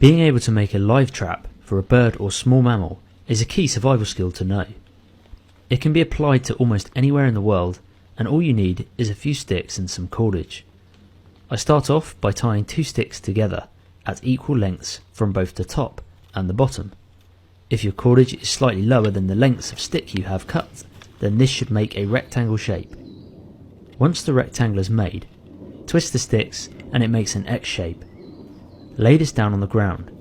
Being able to make a live trap for a bird or small mammal is a key survival skill to know. It can be applied to almost anywhere in the world, and all you need is a few sticks and some cordage. I start off by tying 2 sticks together at equal lengths from both the top and the bottom. If your cordage is slightly lower than the lengths of stick you have cut, then this should make a rectangle shape. Once the rectangle is made, twist the sticks and it makes an X shape. Lay this down on the ground.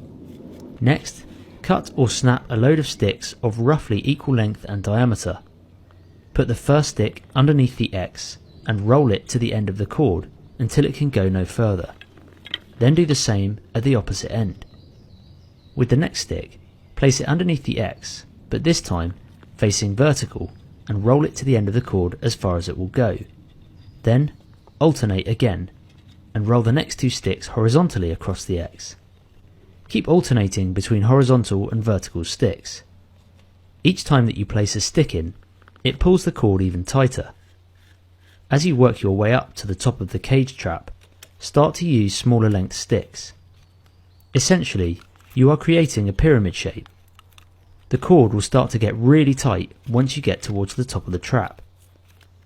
Next, cut or snap a load of sticks of roughly equal length and diameter. Put the first stick underneath the X and roll it to the end of the cord until it can go no further. Then do the same at the opposite end. With the next stick, place it underneath the X, but this time facing vertical, and roll it to the end of the cord as far as it will go. Then alternate again and roll the next 2 sticks horizontally across the X. Keep alternating between horizontal and vertical sticks. Each time that you place a stick in, it pulls the cord even tighter. As you work your way up to the top of the cage trap, start to use smaller length sticks. Essentially, you are creating a pyramid shape. The cord will start to get really tight once you get towards the top of the trap.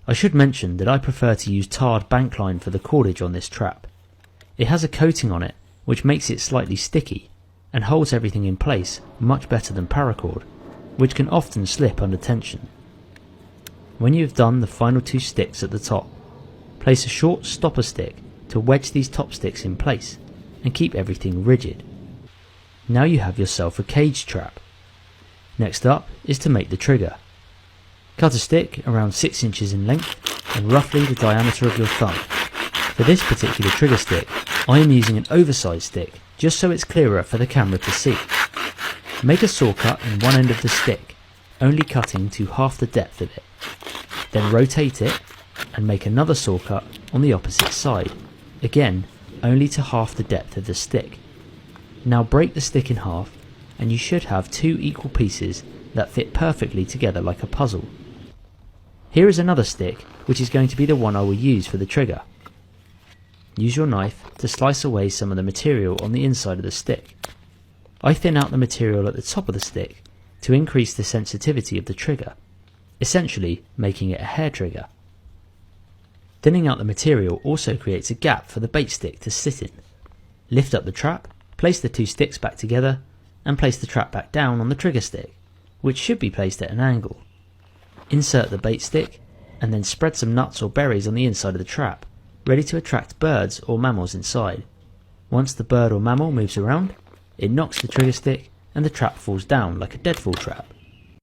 I should mention that I prefer to use tarred bank line for the cordage on this trap. It has a coating on it which makes it slightly sticky and holds everything in place much better than paracord, which can often slip under tension. When you have done the final 2 sticks at the top, place a short stopper stick to wedge these top sticks in place and keep everything rigid. Now you have yourself a cage trap. Next up is to make the trigger. Cut a stick around 6 inches in length and roughly the diameter of your thumb. For this particular trigger stick, I am using an oversized stick just so it's clearer for the camera to see. Make a saw cut in one end of the stick, only cutting to half the depth of it. Then rotate it and make another saw cut on the opposite side, again only to half the depth of the stick. Now break the stick in half and you should have 2 equal pieces that fit perfectly together like a puzzle. Here is another stick which is going to be the one I will use for the trigger. Use your knife to slice away some of the material on the inside of the stick. I thin out the material at the top of the stick to increase the sensitivity of the trigger, essentially making it a hair trigger. Thinning out the material also creates a gap for the bait stick to sit in. Lift up the trap, place the 2 sticks back together, and place the trap back down on the trigger stick, which should be placed at an angle. Insert the bait stick, and then spread some nuts or berries on the inside of the trap, ready to attract birds or mammals inside. Once the bird or mammal moves around, it knocks the trigger stick and the trap falls down like a deadfall trap.